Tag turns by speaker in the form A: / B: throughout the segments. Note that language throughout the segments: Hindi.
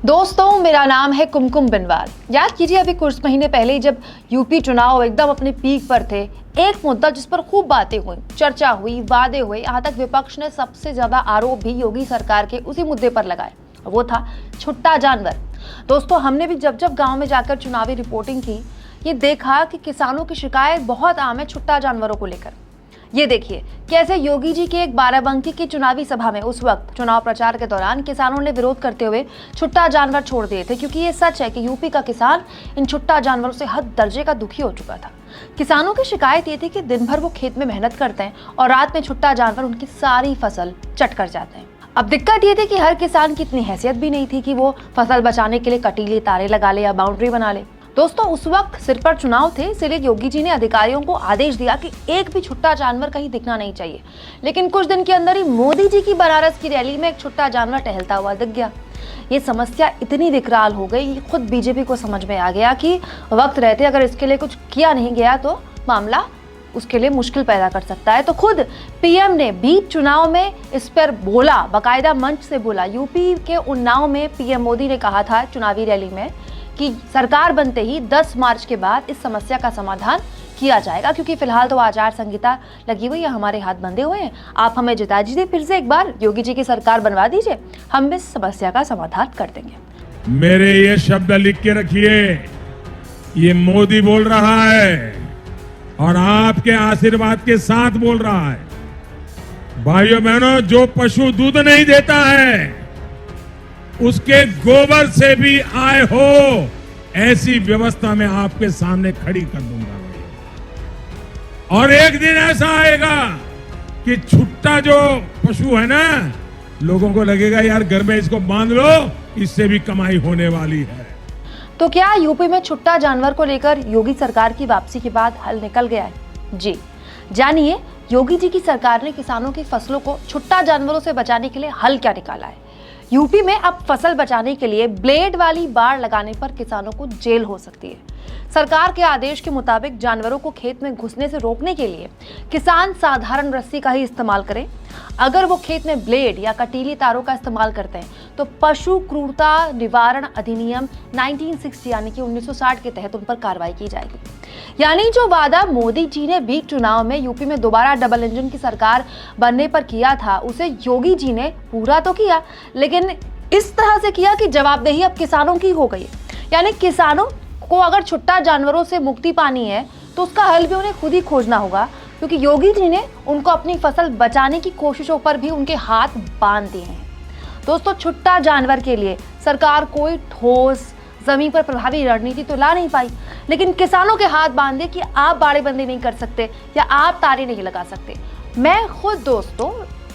A: दोस्तों, मेरा नाम है कुमकुम बिनवाल। याद कीजिए, अभी कुछ महीने पहले जब यूपी चुनाव एकदम अपने पीक पर थे, एक मुद्दा जिस पर खूब बातें हुई, चर्चा हुई, वादे हुए, यहाँ तक विपक्ष ने सबसे ज्यादा आरोप भी योगी सरकार के उसी मुद्दे पर लगाए, वो था छुट्टा जानवर। दोस्तों, हमने भी जब जब गाँव में जाकर चुनावी रिपोर्टिंग की, ये देखा कि किसानों की शिकायत बहुत आम है छुट्टा जानवरों को लेकर। ये देखिए कैसे योगी जी के एक बाराबंकी की चुनावी सभा में उस वक्त चुनाव प्रचार के दौरान किसानों ने विरोध करते हुए छुट्टा जानवर छोड़ दिए थे, क्योंकि ये सच है कि यूपी का किसान इन छुट्टा जानवरों से हद दर्जे का दुखी हो चुका था। किसानों की शिकायत ये थी कि दिन भर वो खेत में मेहनत करते हैं और रात में छुट्टा जानवर उनकी सारी फसल चट कर जाते हैं। अब दिक्कत ये थी कि हर किसान की इतनी हैसियत भी नहीं थी कि वो फसल बचाने के लिए कटीले तारे लगा ले या बाउंड्री बना ले। दोस्तों, उस वक्त सिर पर चुनाव थे, इसलिए योगी जी ने अधिकारियों को आदेश दिया कि एक भी छुट्टा जानवर कहीं दिखना नहीं चाहिए। लेकिन कुछ दिन के अंदर ही मोदी जी की बनारस की रैली में एक छुट्टा जानवर टहलता हुआ दिख गया। ये समस्या इतनी विकराल हो गई, खुद बीजेपी को समझ में आ गया कि वक्त रहते अगर इसके लिए कुछ किया नहीं गया तो मामला उसके लिए मुश्किल पैदा कर सकता है। तो खुद पीएम ने बीच चुनाव में इस पर बोला, बाकायदा मंच से बोला। यूपी के उन्नाव में पीएम मोदी ने कहा था चुनावी रैली में कि सरकार बनते ही 10 मार्च के बाद इस समस्या का समाधान किया जाएगा, क्योंकि फिलहाल तो आचार संहिता लगी हुई है, हमारे हाथ बंधे हुए हैं। आप हमें जिता दीजिए, फिर से एक बार योगी जी की सरकार बनवा दीजिए, हम इस समस्या का समाधान कर देंगे।
B: मेरे ये शब्द लिख के रखिए, ये मोदी बोल रहा है और आपके आशीर्वाद के साथ बोल रहा है। भाइयों बहनों, जो पशु दूध नहीं देता है उसके गोबर से भी आय हो, ऐसी व्यवस्था मैं आपके सामने खड़ी कर दूंगा। और एक दिन ऐसा आएगा कि छुट्टा जो पशु है ना, लोगों को लगेगा यार घर में इसको बांध लो, इससे भी कमाई होने वाली है।
A: तो क्या यूपी में छुट्टा जानवर को लेकर योगी सरकार की वापसी के बाद हल निकल गया है? जी, जानिए योगी जी की सरकार ने किसानों की फसलों को छुट्टा जानवरों से बचाने के लिए हल क्या निकाला है। यूपी में अब फसल बचाने के लिए ब्लेड वाली बाड़ लगाने पर किसानों को जेल हो सकती है। सरकार के आदेश के मुताबिक जानवरों को खेत में घुसने से रोकने के लिए किसान साधारण रस्सी का ही इस्तेमाल करें। अगर वो खेत में ब्लेड या कटीली तारों का इस्तेमाल करते हैं तो पशु क्रूरता निवारण अधिनियम 1960 यानी कि 1960 के तहत उन पर कार्रवाई की जाएगी। यानी जो वादा मोदी जी ने बीच चुनाव में यूपी में दोबारा डबल इंजन की सरकार बनने पर किया था, उसे योगी जी ने पूरा तो किया, लेकिन इस तरह से किया कि जवाबदेही अब किसानों की हो गई। यानी किसानों को अगर छुट्टा जानवरों से मुक्ति पानी है तो उसका हल भी उन्हें खुद ही खोजना होगा, क्योंकि योगी जी ने उनको अपनी फसल बचाने की कोशिशों पर भी उनके हाथ बांध दिए हैं। दोस्तों, छुट्टा जानवर के लिए सरकार कोई ठोस जमीन पर प्रभावी रणनीति तो ला नहीं पाई, लेकिन किसानों के हाथ बांधे कि आप बाड़ेबंदी नहीं कर सकते या आप तारे नहीं लगा सकते। मैं खुद दोस्तों,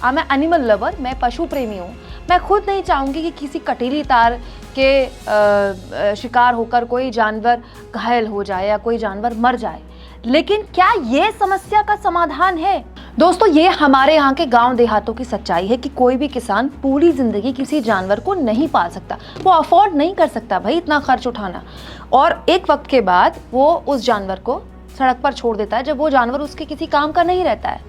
A: मैं एनिमल लवर, मैं पशु प्रेमी हूँ। मैं खुद नहीं चाहूँगी कि किसी कटीली तार के शिकार होकर कोई जानवर घायल हो जाए या कोई जानवर मर जाए, लेकिन क्या ये समस्या का समाधान है? दोस्तों, ये हमारे यहाँ के गांव देहातों की सच्चाई है कि कोई भी किसान पूरी जिंदगी किसी जानवर को नहीं पाल सकता, वो अफोर्ड नहीं कर सकता भाई इतना खर्च उठाना। और एक वक्त के बाद वो उस जानवर को सड़क पर छोड़ देता है, जब वो जानवर उसके किसी काम का नहीं रहता है।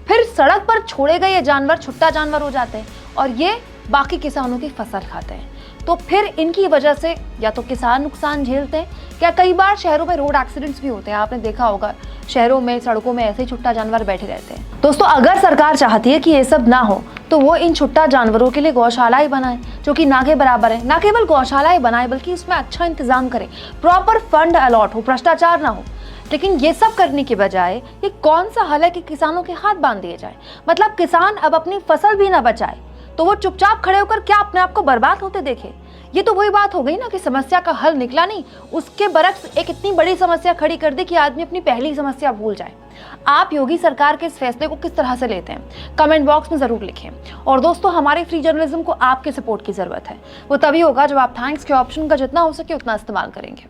A: फिर सड़क पर छोड़े गए ये जानवर छुट्टा जानवर हो जाते हैं और ये बाकी किसानों की फसल खाते हैं। तो फिर इनकी वजह से या तो किसान नुकसान झेलते हैं, या कई बार शहरों में रोड एक्सीडेंट्स भी होते हैं। आपने देखा होगा शहरों में सड़कों में ऐसे ही छुट्टा जानवर बैठे रहते हैं। दोस्तों, अगर सरकार चाहती है कि ये सब ना हो तो वो इन छुट्टा जानवरों के लिए गौशालाएं बनाए जो कि ना के बराबर है। ना केवल गौशालाएं बनाए बल्कि उसमें अच्छा इंतजाम करें, प्रॉपर फंड अलॉट हो, भ्रष्टाचार ना हो। लेकिन ये सब करने के बजाय ये कौन सा हल है कि किसानों के हाथ बांध दिए जाए? मतलब किसान अब अपनी फसल भी ना बचाए तो वो चुपचाप खड़े होकर क्या अपने आप को बर्बाद होते देखे? ये तो वही बात हो गई ना कि समस्या का हल निकला नहीं, उसके बरक्स एक इतनी बड़ी समस्या खड़ी कर दी कि आदमी अपनी पहली समस्या भूल जाए। आप योगी सरकार के इस फैसले को किस तरह से लेते हैं? कमेंट बॉक्स में जरूर लिखें। और दोस्तों, हमारे फ्री जर्नलिज्म को आपके सपोर्ट की जरूरत है। वो तभी होगा जब आप थैंक्स के ऑप्शन का जितना हो सके उतना इस्तेमाल करेंगे।